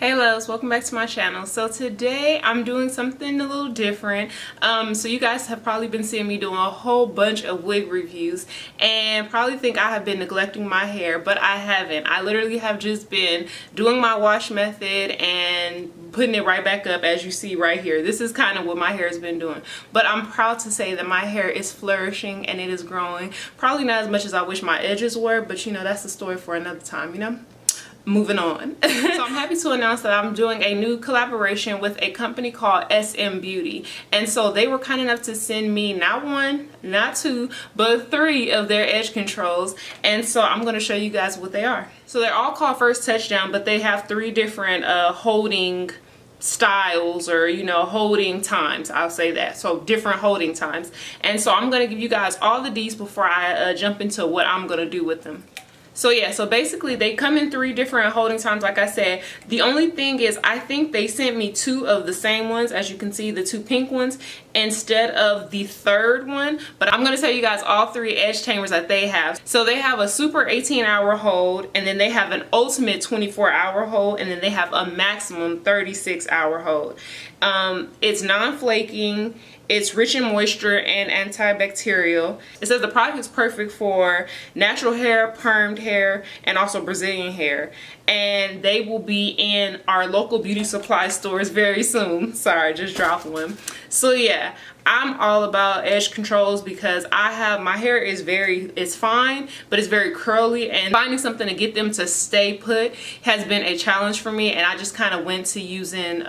Hey loves, welcome back to my channel. So today I'm doing something a little different. So you guys have probably been seeing me doing a whole bunch of wig reviews and probably think I have been neglecting my hair, but I haven't. I literally have just been doing my wash method and putting it right back up, as you see right here. This is kind of what my hair has been doing, but I'm proud to say that my hair is flourishing and it is growing. Probably not as much as I wish my edges were, but you know, that's the story for another time, you know. Moving on. So I'm happy to announce that I'm doing a new collaboration with a company called RhythmNBeauty, and so they were kind enough to send me not one, not two, but 3 of their edge controls, and so I'm going to show you guys what they are. So they're all called First Touchdown, but they have 3 different holding styles, or you know, holding times, I'll say that. So different holding times, and so I'm going to give you guys all the D's before I jump into what I'm going to do with them. So yeah, so basically they come in 3 different holding times, like I said. The only thing is, I think they sent me 2 of the same ones, as you can see, the 2 pink ones, instead of the 3rd one. But I'm going to tell you guys all 3 edge tamers that they have. So they have a super 18-hour hold, and then they have an ultimate 24-hour hold, and then they have a maximum 36-hour hold. It's non-flaking. It's rich in moisture and antibacterial. It says the product is perfect for natural hair, permed hair, and also Brazilian hair. And they will be in our local beauty supply stores very soon. Sorry, just dropped one. So yeah, I'm all about edge controls because my hair is it's fine, but it's very curly, and finding something to get them to stay put has been a challenge for me. And I just kind of went to using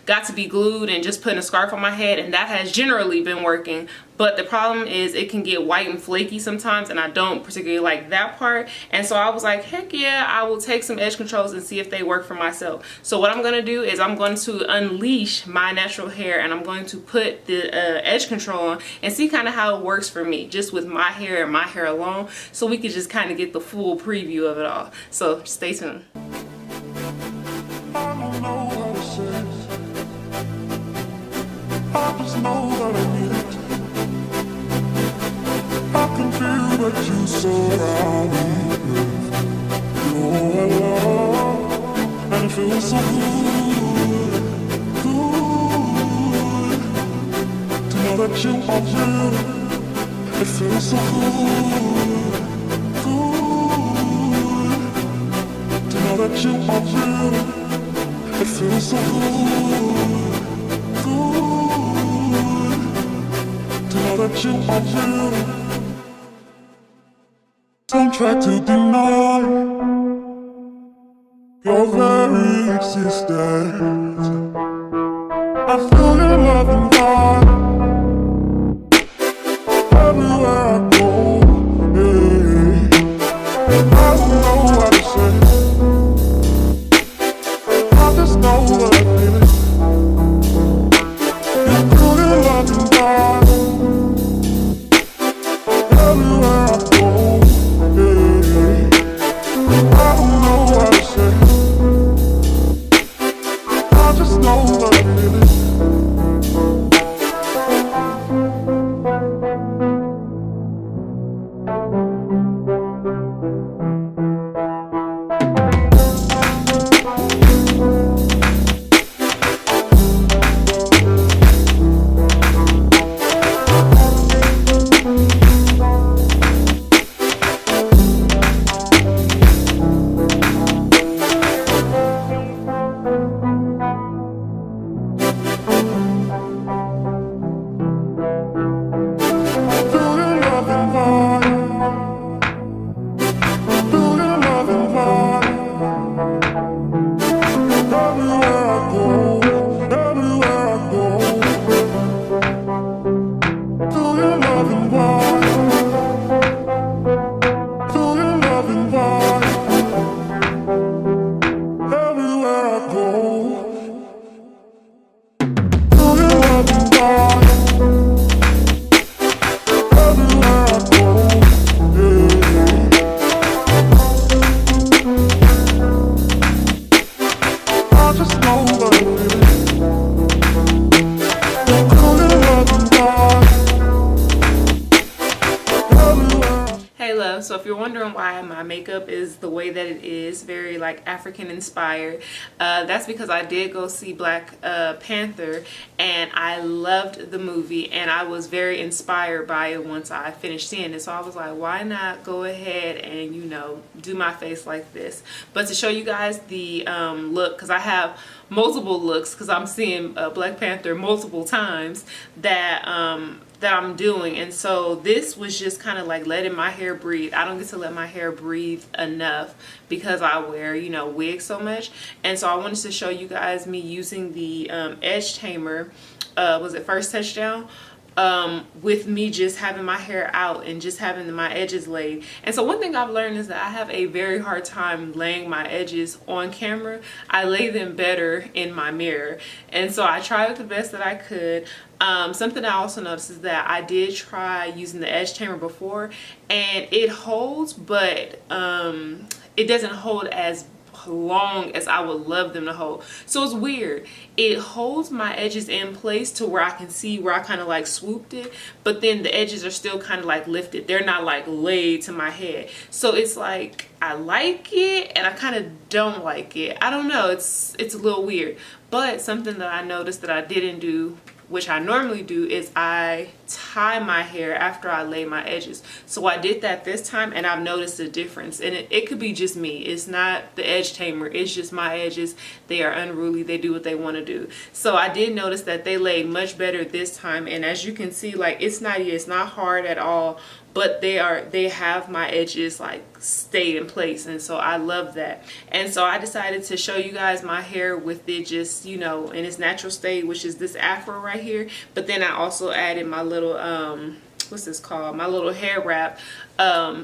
Got to Be Glued and just putting a scarf on my head, and that has generally been working. But the problem is it can get white and flaky sometimes, and I don't particularly like that part. And so I was like, heck yeah, I will take some edge controls and see if they work for myself. So what I'm going to do is I'm going to unleash my natural hair, and I'm going to put the edge control on and see kind of how it works for me, just with my hair and my hair alone, so we could just kind of get the full preview of it all. So stay tuned. I don't know what it says. I just know that I need it. I can feel that you surround me with your love, and it feels so good, good to know that you are real. It feels so good, good to know that you are real. It feels so good, good to know that you are real. Don't try to deny your very existence. I feel your love and vibe everywhere I go. Yeah. I don't know what to say. I just know what I feel. You feel your love and vibe everywhere I go. I don't know what to say. I just know what I feel. So if you're wondering why my makeup makeup is the way that it is, very like African inspired. That's because I did go see Black Panther, and I loved the movie, and I was very inspired by it once I finished seeing it. So I was like, why not go ahead and, you know, do my face like this. But to show you guys the look, because I have multiple looks, because I'm seeing Black Panther multiple times, that that I'm doing. And so this was just kind of like letting my hair breathe. I don't get to let my hair breathe enough because I wear, you know, wigs so much. And so I wanted to show you guys me using the edge tamer, was it First Touchdown, with me just having my hair out and just having my edges laid. And so one thing I've learned is that I have a very hard time laying my edges on camera. I lay them better in my mirror, and so I tried the best that I could. Something I also noticed is that I did try using the edge tamer before, and it holds, but it doesn't hold as long as I would love them to hold. So it's weird. It holds my edges in place to where I can see where I kind of like swooped it, but then the edges are still kind of like lifted. They're not like laid to my head. So it's like I like it and I kind of don't like it. I don't know. It's a little weird. But something that I noticed that I didn't do, which I normally do, is I tie my hair after I lay my edges. So I did that this time, and I've noticed a difference. And it could be just me. It's not the edge tamer. It's just my edges. They are unruly. They do what they want to do. So I did notice that they laid much better this time. And as you can see, like, it's not hard at all, but they have my edges like stayed in place, and so I love that. And so I decided to show you guys my hair with it just, you know, in its natural state, which is this afro right here. But then I also added my little what's this called, my little hair wrap,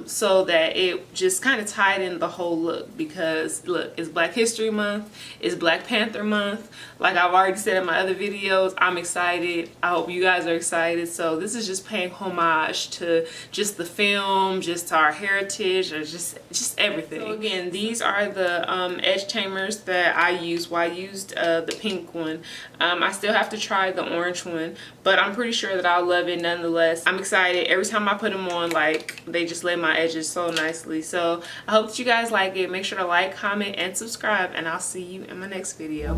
so that it just kind of tied in the whole look. Because look, it's Black History Month, it's Black Panther month. Like I've already said in my other videos, I'm excited. I hope you guys are excited. So this is just paying homage to just the film, just to our heritage, or just everything. So again, these are the edge tamers that I used. Well, I used the pink one. I still have to try the orange one, but I'm pretty sure that I'll love it nonetheless. I'm excited. Every time I put them on, like, they just lay my edges so nicely. So I hope that you guys like it. Make sure to like, comment, and subscribe, and I'll see you in my next video.